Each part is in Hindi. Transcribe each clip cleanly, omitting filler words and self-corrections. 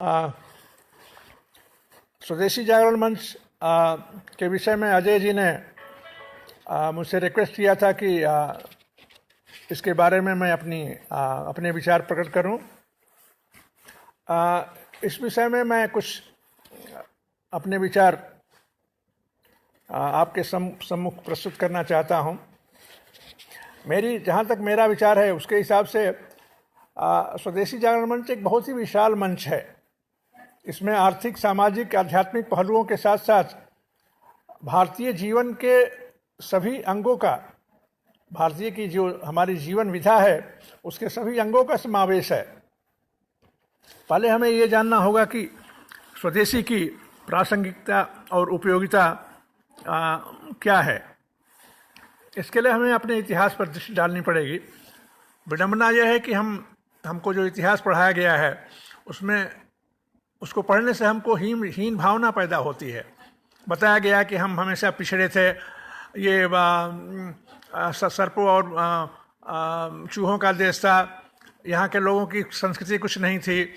आ, स्वदेशी जागरण मंच के विषय में अजय जी ने मुझसे रिक्वेस्ट किया था कि इसके बारे में मैं अपने विचार प्रकट करूं। इस विषय में मैं कुछ अपने विचार आपके सम्मुख प्रस्तुत करना चाहता हूं। जहाँ तक मेरा विचार है उसके हिसाब से स्वदेशी जागरण मंच एक बहुत ही विशाल मंच है। इसमें आर्थिक, सामाजिक, आध्यात्मिक पहलुओं के साथ साथ भारतीय जीवन के सभी अंगों का, भारतीय की जो हमारी जीवन विधा है उसके सभी अंगों का समावेश है। पहले हमें ये जानना होगा कि स्वदेशी की प्रासंगिकता और उपयोगिता क्या है। इसके लिए हमें अपने इतिहास पर दृष्टि डालनी पड़ेगी। विडंबना यह है कि हमको जो इतिहास पढ़ाया गया है उसको पढ़ने से हमको हीन भावना पैदा होती है। बताया गया कि हम हमेशा पिछड़े थे, ये सर्पों और चूहों का देश था, यहाँ के लोगों की संस्कृति कुछ नहीं थी।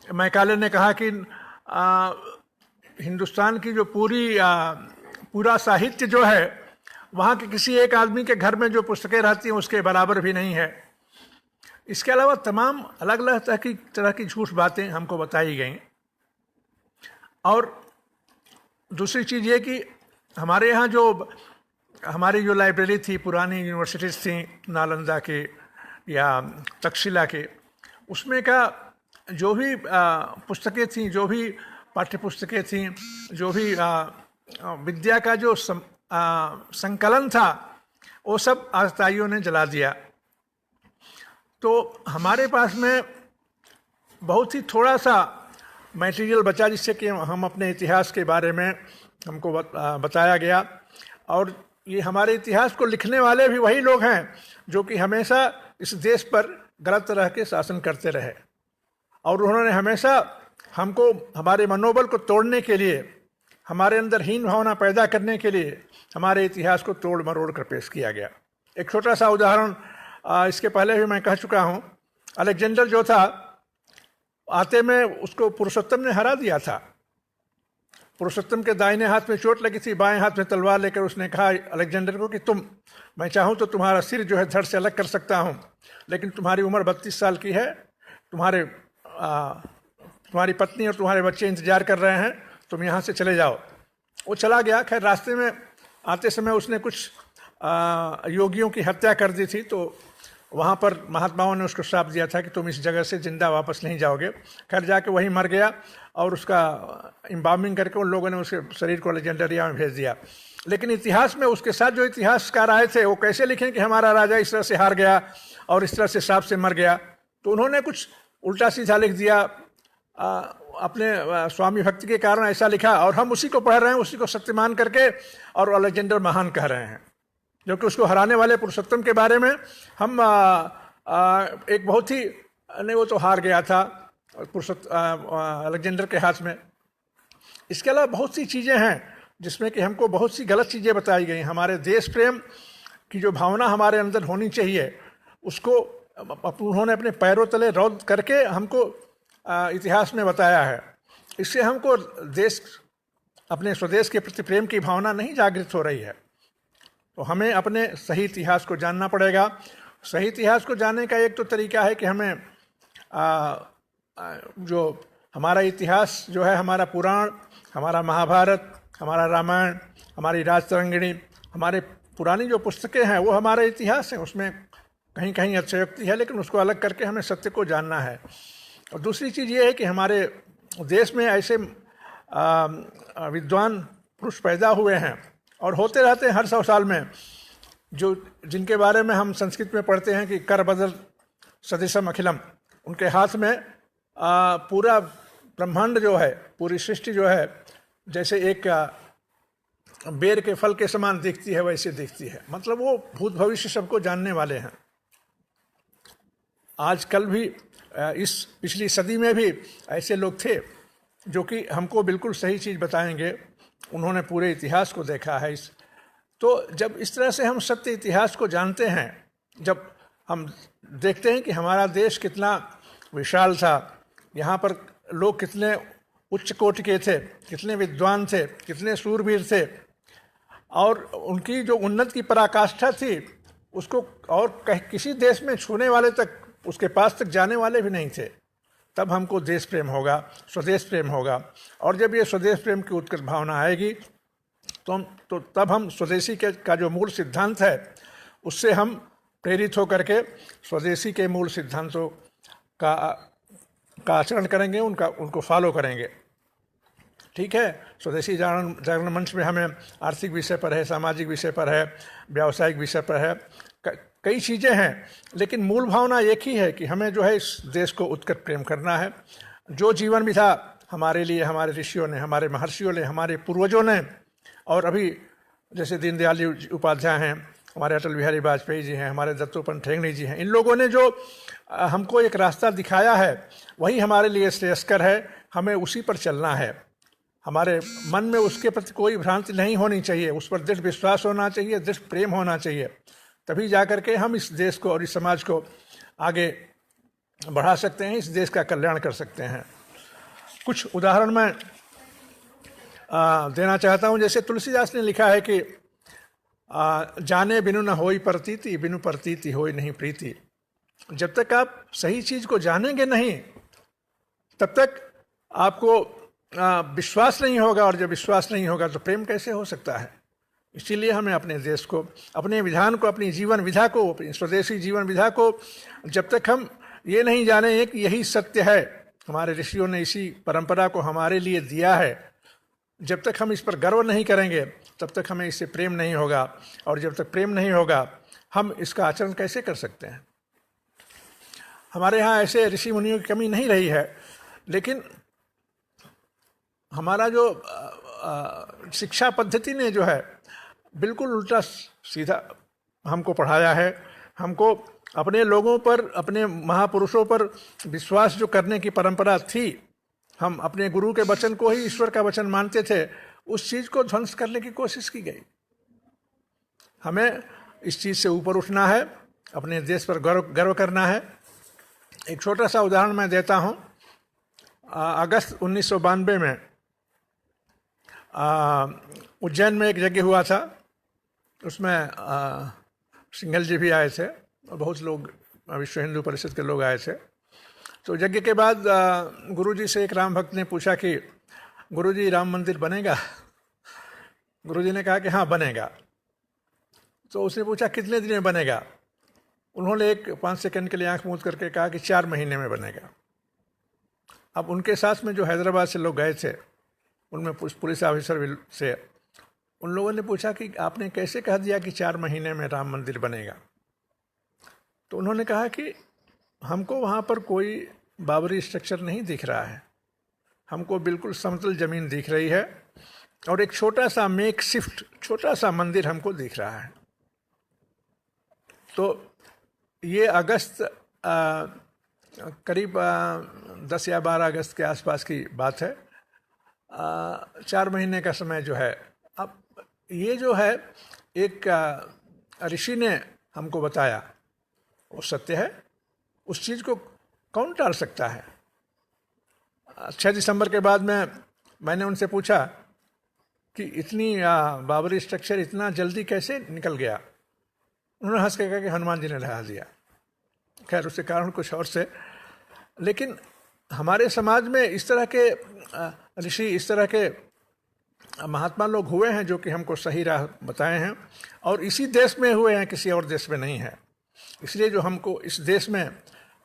मैकाले ने कहा कि हिंदुस्तान की जो पूरा साहित्य जो है वहाँ के किसी एक आदमी के घर में जो पुस्तकें रहती हैं उसके बराबर भी नहीं है। इसके अलावा तमाम अलग अलग तरह की झूठ बातें हमको बताई गई। और दूसरी चीज़ ये कि हमारे यहाँ हमारी जो लाइब्रेरी थी, पुरानी यूनिवर्सिटीज़ थी, नालंदा के या तक्षशिला के, उसमें का जो भी पुस्तकें थीं, जो भी पाठ्य पुस्तकें थीं, जो भी विद्या का जो संकलन था, वो सब आतताइयों ने जला दिया। तो हमारे पास में बहुत ही थोड़ा सा मटेरियल बचा जिससे कि हम अपने इतिहास के बारे में हमको बताया गया। और ये हमारे इतिहास को लिखने वाले भी वही लोग हैं जो कि हमेशा इस देश पर गलत तरह के शासन करते रहे, और उन्होंने हमेशा हमको हमारे मनोबल को तोड़ने के लिए, हमारे अंदर हीन भावना पैदा करने के लिए हमारे इतिहास को तोड़ मरोड़ कर पेश किया गया। एक छोटा सा उदाहरण, इसके पहले भी मैं कह चुका हूँ, अलेक्जेंडर जो था, आते में उसको पुरुषोत्तम ने हरा दिया था। पुरुषोत्तम के दाहिने हाथ में चोट लगी थी, बाएं हाथ में तलवार लेकर उसने कहा अलेक्जेंडर को कि मैं चाहूँ तो तुम्हारा सिर जो है धड़ से अलग कर सकता हूँ, लेकिन तुम्हारी उम्र 32 साल की है, तुम्हारी पत्नी और तुम्हारे बच्चे इंतजार कर रहे हैं, तुम यहाँ से चले जाओ। वो चला गया। खैर, रास्ते में आते समय उसने कुछ योगियों की हत्या कर दी थी, तो वहाँ पर महात्माओं ने उसको श्राप दिया था कि तुम इस जगह से जिंदा वापस नहीं जाओगे। खैर, जाके वहीं मर गया और उसका एम्बाल्मिंग करके उन लोगों ने उसके शरीर को अलेक्जेंड्रिया में भेज दिया। लेकिन इतिहास में उसके साथ जो इतिहासकार आए थे वो कैसे लिखें कि हमारा राजा इस तरह से हार गया और इस तरह से श्राप से मर गया, तो उन्होंने कुछ उल्टा सीधा लिख दिया। अपने स्वामी भक्ति के कारण ऐसा लिखा, और हम उसी को पढ़ रहे हैं, उसी को सत्य मान करके, और अलेक्जेंडर महान कह रहे हैं, जो कि उसको हराने वाले पुरुषोत्तम के बारे में हम एक बहुत ही नहीं, वो तो हार गया था अलेक्जेंडर के हाथ में। इसके अलावा बहुत सी चीज़ें हैं जिसमें कि हमको बहुत सी गलत चीज़ें बताई गई। हमारे देश प्रेम की जो भावना हमारे अंदर होनी चाहिए उसको उन्होंने अपने पैरों तले रौंद करके हमको इतिहास में बताया है। इससे हमको अपने स्वदेश के प्रति प्रेम की भावना नहीं जागृत हो रही है। तो हमें अपने सही इतिहास को जानना पड़ेगा। सही इतिहास को जानने का एक तो तरीका है कि हमें जो हमारा इतिहास जो है, हमारा पुराण, हमारा महाभारत, हमारा रामायण, हमारी राजतरंगिणी, हमारे पुरानी जो पुस्तकें हैं वो हमारा इतिहास है। उसमें कहीं कहीं अतिशयोक्ति है, लेकिन उसको अलग करके हमें सत्य को जानना है। और दूसरी चीज़ ये है कि हमारे देश में ऐसे विद्वान पुरुष पैदा हुए हैं और होते रहते हैं हर 100 साल में, जिनके बारे में हम संस्कृत में पढ़ते हैं कि कर बदल सदृशम अखिलम। उनके हाथ में पूरा ब्रह्मांड जो है, पूरी सृष्टि जो है, जैसे एक बेर के फल के समान दिखती है वैसे दिखती है। मतलब वो भूत भविष्य सबको जानने वाले हैं। आजकल भी इस पिछली सदी में भी ऐसे लोग थे जो कि हमको बिल्कुल सही चीज़ बताएंगे। उन्होंने पूरे इतिहास को देखा है। तो जब इस तरह से हम सत्य इतिहास को जानते हैं, जब हम देखते हैं कि हमारा देश कितना विशाल था, यहाँ पर लोग कितने उच्च कोटि के थे, कितने विद्वान थे, कितने शूरवीर थे, और उनकी जो उन्नति की पराकाष्ठा थी उसको और किसी देश में छूने वाले तक, उसके पास तक जाने वाले भी नहीं थे। तब हमको देश प्रेम होगा, स्वदेश प्रेम होगा। और जब ये स्वदेश प्रेम की उत्कट भावना आएगी तो तब हम स्वदेशी का जो मूल सिद्धांत है उससे हम प्रेरित होकर के स्वदेशी के मूल सिद्धांतों का आचरण करेंगे, उनको फॉलो करेंगे। ठीक है, स्वदेशी जागरण मंच में हमें आर्थिक विषय पर है, सामाजिक विषय पर है, व्यावसायिक विषय पर है, कई चीज़ें हैं, लेकिन मूल भावना एक ही है कि हमें जो है इस देश को उत्कट प्रेम करना है। जो जीवन विधा हमारे लिए हमारे ऋषियों ने, हमारे महर्षियों ने, हमारे पूर्वजों ने, और अभी जैसे दीनदयाल जी उपाध्याय हैं, हमारे अटल बिहारी वाजपेयी जी हैं, हमारे दत्तोपंत ठेंगड़ी जी हैं, इन लोगों ने जो हमको एक रास्ता दिखाया है वही हमारे लिए श्रेयस्कर है। हमें उसी पर चलना है। हमारे मन में उसके प्रति कोई भ्रांति नहीं होनी चाहिए, उस पर दृढ़ विश्वास होना चाहिए, दृढ़ प्रेम होना चाहिए। तभी जा कर के हम इस देश को और इस समाज को आगे बढ़ा सकते हैं, इस देश का कल्याण कर सकते हैं। कुछ उदाहरण मैं देना चाहता हूँ। जैसे तुलसीदास ने लिखा है कि जाने बिनु न होई प्रतीति, बिनु प्रतीति होई नहीं प्रीति। जब तक आप सही चीज़ को जानेंगे नहीं तब तक आपको विश्वास नहीं होगा, और जब विश्वास नहीं होगा तो प्रेम कैसे हो सकता है। इसीलिए हमें अपने देश को, अपने विधान को, अपनी जीवन विधा को, अपनी स्वदेशी जीवन विधा को, जब तक हम ये नहीं जाने कि यही सत्य है, हमारे ऋषियों ने इसी परंपरा को हमारे लिए दिया है, जब तक हम इस पर गर्व नहीं करेंगे तब तक हमें इससे प्रेम नहीं होगा। और जब तक प्रेम नहीं होगा हम इसका आचरण कैसे कर सकते हैं। हमारे यहाँ ऐसे ऋषि मुनियों की कमी नहीं रही है, लेकिन हमारा जो शिक्षा पद्धति ने जो है बिल्कुल उल्टा सीधा हमको पढ़ाया है। हमको अपने लोगों पर, अपने महापुरुषों पर विश्वास जो करने की परंपरा थी, हम अपने गुरु के वचन को ही ईश्वर का वचन मानते थे, उस चीज़ को ध्वंस करने की कोशिश की गई। हमें इस चीज़ से ऊपर उठना है, अपने देश पर गर्व करना है। एक छोटा सा उदाहरण मैं देता हूँ। अगस्त 1992 में उज्जैन में एक यज्ञ हुआ था। उसमें सिंघल जी भी आए थे और बहुत लोग विश्व हिंदू परिषद के लोग आए थे। तो यज्ञ के बाद गुरुजी से एक राम भक्त ने पूछा कि गुरुजी राम मंदिर बनेगा। गुरुजी ने कहा कि हाँ बनेगा। तो उसने पूछा कितने दिन में बनेगा। उन्होंने 5 सेकंड के लिए आंख मूंद करके कहा कि 4 महीने में बनेगा। अब उनके साथ में जो हैदराबाद से लोग गए थे, उनमें पुलिस ऑफिसर से उन लोगों ने पूछा कि आपने कैसे कह दिया कि 4 महीने में राम मंदिर बनेगा। तो उन्होंने कहा कि हमको वहाँ पर कोई बाबरी स्ट्रक्चर नहीं दिख रहा है, हमको बिल्कुल समतल ज़मीन दिख रही है और एक छोटा सा मेक शिफ्ट छोटा सा मंदिर हमको दिख रहा है। तो ये अगस्त करीब 10 या 12 अगस्त के आसपास की बात है। 4 महीने का समय जो है, अब ये जो है एक ऋषि ने हमको बताया, वो सत्य है। उस चीज़ को कौन टाल सकता है। 6 दिसंबर के बाद में मैंने उनसे पूछा कि इतनी बाबरी स्ट्रक्चर इतना जल्दी कैसे निकल गया। उन्होंने हंस के कहा कि हनुमान जी ने ढहा दिया। खैर उसके कारण कुछ और से, लेकिन हमारे समाज में इस तरह के ऋषि, इस तरह के महात्मा लोग हुए हैं जो कि हमको सही राह बताए हैं, और इसी देश में हुए हैं, किसी और देश में नहीं है। इसलिए जो हमको इस देश में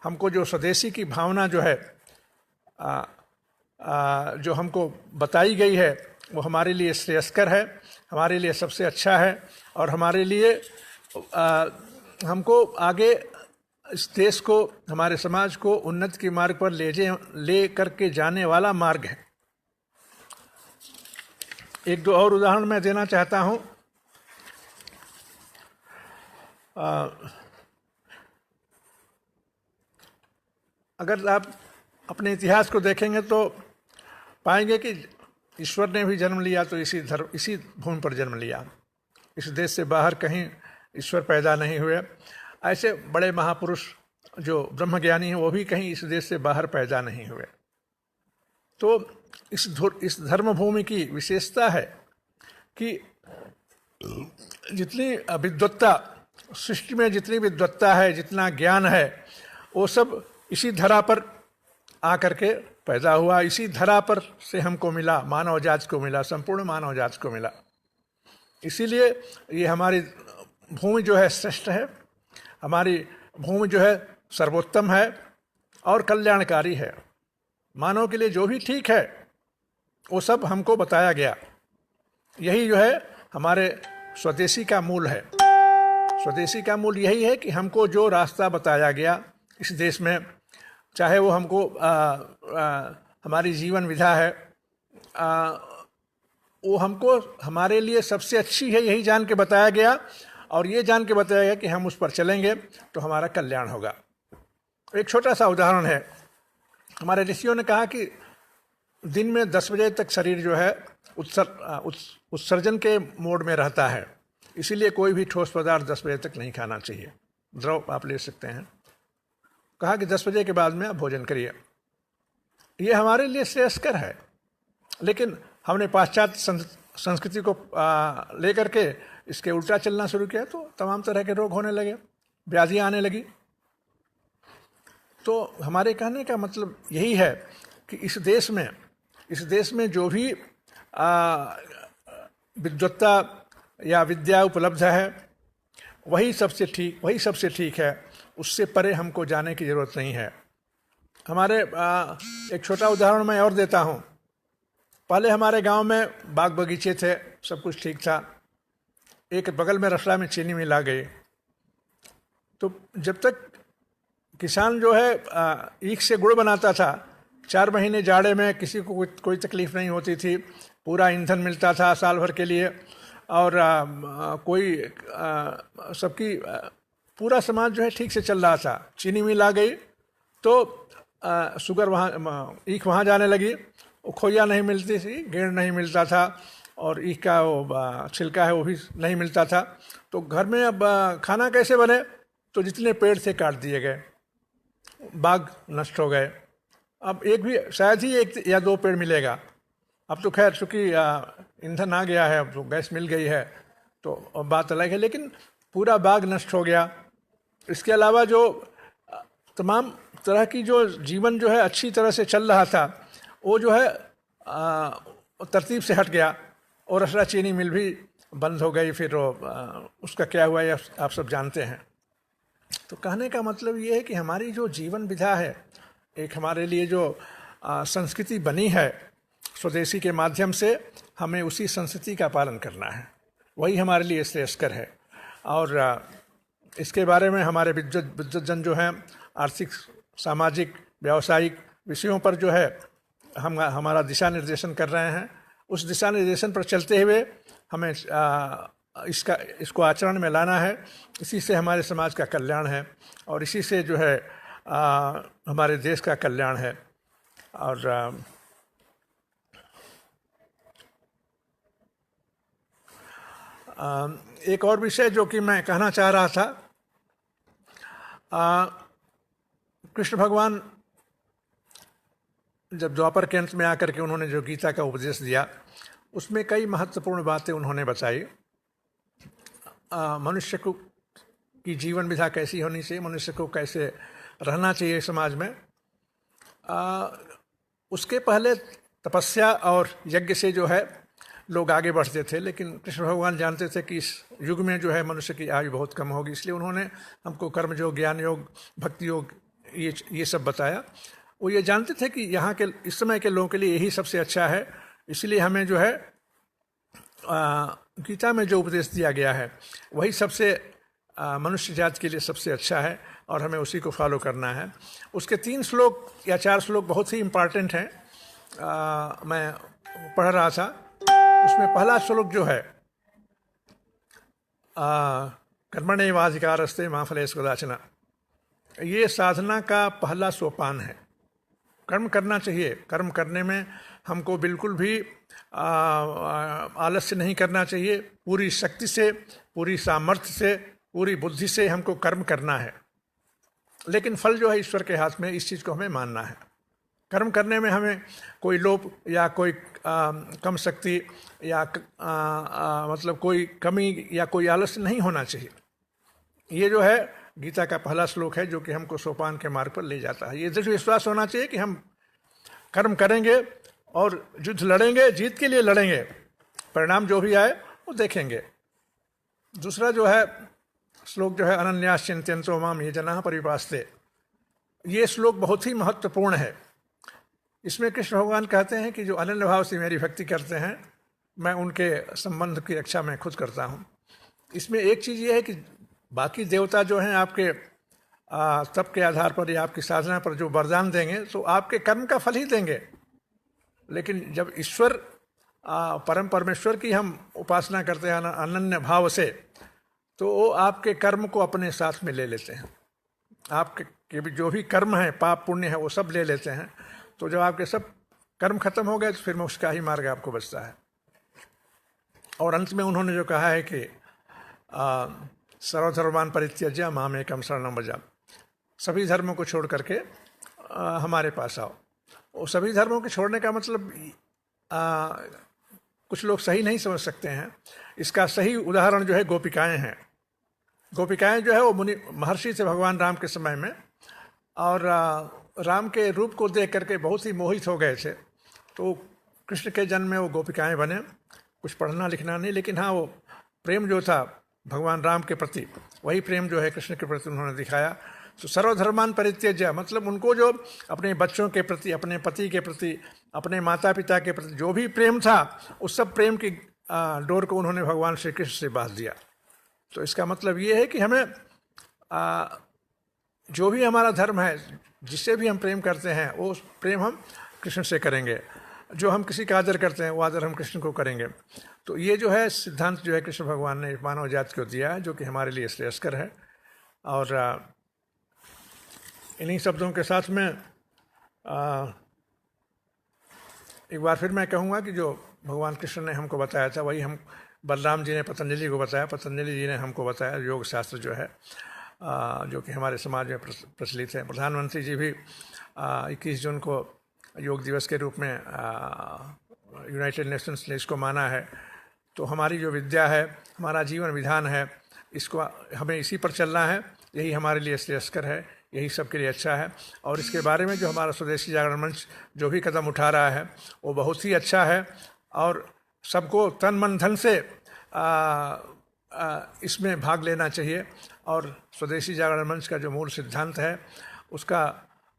हमको जो स्वदेशी की भावना जो है जो हमको बताई गई है वो हमारे लिए श्रेयस्कर है, हमारे लिए सबसे अच्छा है, और हमारे लिए हमको आगे इस देश को, हमारे समाज को उन्नति के मार्ग पर ले करके जाने वाला मार्ग है। एक दो और उदाहरण मैं देना चाहता हूँ। अगर आप अपने इतिहास को देखेंगे तो पाएंगे कि ईश्वर ने भी जन्म लिया तो इसी भूमि पर जन्म लिया। इस देश से बाहर कहीं ईश्वर पैदा नहीं हुए। ऐसे बड़े महापुरुष जो ब्रह्मज्ञानी हैं वो भी कहीं इस देश से बाहर पैदा नहीं हुए। तो इस धर्मभूमि की विशेषता है कि जितनी विद्वत्ता, सृष्टि में जितनी विद्वत्ता है, जितना ज्ञान है, वो सब इसी धरा पर आकर के पैदा हुआ, इसी धरा पर से हमको मिला, मानव जाति को मिला, संपूर्ण मानव जाति को मिला। इसीलिए ये हमारी भूमि जो है श्रेष्ठ है, हमारी भूमि जो है सर्वोत्तम है और कल्याणकारी है। मानव के लिए जो भी ठीक है वो सब हमको बताया गया। यही जो है हमारे स्वदेशी का मूल है। स्वदेशी का मूल यही है कि हमको जो रास्ता बताया गया इस देश में, चाहे वो हमको हमारी जीवन विधा है, वो हमको हमारे लिए सबसे अच्छी है, यही जान के बताया गया, और ये जान के बताया गया कि हम उस पर चलेंगे तो हमारा कल्याण होगा। एक छोटा सा उदाहरण है। हमारे ऋषियों ने कहा कि दिन में 10 बजे तक शरीर जो है उत्सर्जन के मोड में रहता है, इसीलिए कोई भी ठोस पदार्थ 10 बजे तक नहीं खाना चाहिए। द्रव आप ले सकते हैं। कहा कि 10 बजे के बाद में आप भोजन करिए। ये हमारे लिए श्रेयस्कर है, लेकिन हमने पाश्चात्य संस्कृति को लेकर के इसके उल्टा चलना शुरू किया तो तमाम तरह के रोग होने लगे, व्याधियाँ आने लगी। तो हमारे कहने का मतलब यही है कि इस देश में जो भी विद्वत्ता या विद्या उपलब्ध है वही सबसे ठीक है। उससे परे हमको जाने की ज़रूरत नहीं है। हमारे एक छोटा उदाहरण मैं और देता हूँ। पहले हमारे गांव में बाग बगीचे थे, सब कुछ ठीक था। एक बगल में रसला में चीनी मिल आ गई, तो जब तक किसान जो है ईख से गुड़ बनाता था, 4 महीने जाड़े में किसी को कोई तकलीफ नहीं होती थी, पूरा ईंधन मिलता था साल भर के लिए, और सबकी पूरा समाज जो है ठीक से चल रहा था। चीनी मिल आ गई तो शुगर ईख वहाँ जाने लगी, वो खोइया नहीं मिलती थी, गेंद नहीं मिलता था, और ईख का वो छिलका है वो भी नहीं मिलता था। तो घर में अब खाना कैसे बने? तो जितने पेड़ थे काट दिए गए, बाग नष्ट हो गए। अब एक भी शायद ही 1 या 2 पेड़ मिलेगा। अब तो खैर चूँकि ईंधन आ गया है, अब तो गैस मिल गई है तो अब बात अलग है, लेकिन पूरा बाग नष्ट हो गया। इसके अलावा जो तमाम तरह की जो जीवन जो है अच्छी तरह से चल रहा था वो जो है तरतीब से हट गया, और रसला चीनी मिल भी बंद हो गई। फिर उसका क्या हुआ ये आप सब जानते हैं। तो कहने का मतलब ये है कि हमारी जो जीवन विधा है, एक हमारे लिए जो संस्कृति बनी है स्वदेशी के माध्यम से, हमें उसी संस्कृति का पालन करना है, वही हमारे लिए श्रेयस्कर है। और इसके बारे में हमारे विद्वज्जन जो हैं आर्थिक, सामाजिक, व्यावसायिक विषयों पर जो है हमारा दिशा निर्देशन कर रहे हैं। उस दिशा निर्देशन पर चलते हुए हमें इसको आचरण में लाना है। इसी से हमारे समाज का कल्याण है, और इसी से जो है हमारे देश का कल्याण है। और एक और विषय जो कि मैं कहना चाह रहा था, कृष्ण भगवान जब द्वापर के अंत में आकर के उन्होंने जो गीता का उपदेश दिया, उसमें कई महत्वपूर्ण बातें उन्होंने बताई। मनुष्य को की जीवन विधा कैसी होनी चाहिए, मनुष्य को कैसे रहना चाहिए समाज में। उसके पहले तपस्या और यज्ञ से जो है लोग आगे बढ़ते थे, लेकिन कृष्ण भगवान जानते थे कि इस युग में जो है मनुष्य की आयु बहुत कम होगी, इसलिए उन्होंने हमको कर्म योग, ज्ञान योग, भक्ति योग ये सब बताया। वो ये जानते थे कि यहाँ के इस समय के लोगों के लिए यही सबसे अच्छा है, इसलिए हमें जो है गीता में जो उपदेश दिया गया है वही सबसे मनुष्य जाति के लिए सबसे अच्छा है, और हमें उसी को फॉलो करना है। उसके 3 श्लोक या 4 श्लोक बहुत ही इम्पॉर्टेंट हैं। मैं पढ़ रहा था, उसमें पहला श्लोक जो है कर्मण्येवाधिकारस्ते मा फलेषु कदाचन, ये साधना का पहला सोपान है। कर्म करना चाहिए, कर्म करने में हमको बिल्कुल भी आलस्य नहीं करना चाहिए। पूरी शक्ति से, पूरी सामर्थ्य से, पूरी बुद्धि से हमको कर्म करना है, लेकिन फल जो है ईश्वर के हाथ में, इस चीज़ को हमें मानना है। कर्म करने में हमें कोई लोभ या कोई कम शक्ति या मतलब कोई कमी या कोई आलस्य नहीं होना चाहिए। ये जो है गीता का पहला श्लोक है जो कि हमको सोपान के मार्ग पर ले जाता है। ये दृढ़ विश्वास होना चाहिए कि हम कर्म करेंगे और युद्ध लड़ेंगे, जीत के लिए लड़ेंगे, परिणाम जो भी आए वो देखेंगे। दूसरा जो है श्लोक जो है अनन्यास चिंत्यन्तो माम ये जनाः परिपास्ते, ये श्लोक बहुत ही महत्वपूर्ण है। इसमें कृष्ण भगवान कहते हैं कि जो अनन्य भाव से मेरी भक्ति करते हैं, मैं उनके संबंध की रक्षा मैं खुद करता हूँ। इसमें एक चीज़ ये है कि बाकी देवता जो हैं आपके तप के आधार पर या आपकी साधना पर जो वरदान देंगे तो आपके कर्म का फल ही देंगे, लेकिन जब ईश्वर परम परमेश्वर की हम उपासना करते हैं अनन्य भाव से, तो वो आपके कर्म को अपने साथ में ले लेते हैं। आपके जो भी कर्म है, पाप पुण्य है, वो सब ले लेते हैं। तो जब आपके सब कर्म खत्म हो गए तो फिर मोक्ष का ही मार्ग आपको बचता है। और अंत में उन्होंने जो कहा है कि सर्वधर्मान् परित्यज्य मामेकं शरणं व्रज, सभी धर्मों को छोड़ करके हमारे पास आओ। वो सभी धर्मों के छोड़ने का मतलब कुछ लोग सही नहीं समझ सकते हैं। इसका सही उदाहरण जो है गोपिकाएं हैं। गोपिकाएं जो है वो मुनि महर्षि थे भगवान राम के समय में, और राम के रूप को देख करके बहुत ही मोहित हो गए थे। तो कृष्ण के जन्म में वो गोपिकाएं बने। कुछ पढ़ना लिखना नहीं, लेकिन हाँ वो प्रेम जो था भगवान राम के प्रति, वही प्रेम जो है कृष्ण के प्रति उन्होंने दिखाया। तो सर्वधर्मान् परित्यज्य मतलब उनको जो अपने बच्चों के प्रति, अपने पति के प्रति, अपने माता पिता के प्रति जो भी प्रेम था, उस सब प्रेम की डोर को उन्होंने भगवान श्री कृष्ण से बांध दिया। तो इसका मतलब ये है कि हमें जो भी हमारा धर्म है, जिससे भी हम प्रेम करते हैं, वो प्रेम हम कृष्ण से करेंगे। जो हम किसी का आदर करते हैं वो आदर हम कृष्ण को करेंगे। तो ये जो है सिद्धांत जो है कृष्ण भगवान ने मानव जाति को दिया है, जो कि हमारे लिए श्रेयस्कर है। और इन्हीं शब्दों के साथ में एक बार फिर मैं कहूँगा कि जो भगवान कृष्ण ने हमको बताया था वही हम बलराम जी ने पतंजलि को बताया, पतंजलि जी ने हमको बताया योग शास्त्र जो है, जो कि हमारे समाज में प्रचलित है। प्रधानमंत्री जी भी 21 जून को योग दिवस के रूप में यूनाइटेड नेशंस ने इसको माना है। तो हमारी जो विद्या है, हमारा जीवन विधान है, इसको हमें इसी पर चलना है। यही हमारे लिए श्रेयस्कर है, यही सबके लिए अच्छा है। और इसके बारे में जो हमारा स्वदेशी जागरण मंच जो भी कदम उठा रहा है वो बहुत ही अच्छा है, और सबको तन मन धन से इसमें भाग लेना चाहिए। और स्वदेशी जागरण मंच का जो मूल सिद्धांत है उसका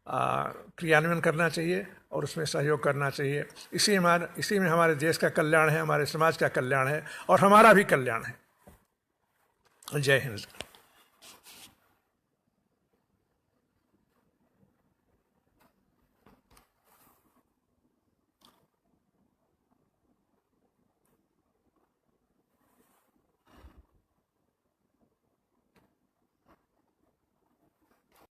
क्रियान्वयन करना चाहिए और उसमें सहयोग करना चाहिए। इसी में हमारे देश का कल्याण है, हमारे समाज का कल्याण है और हमारा भी कल्याण है। जय हिंद।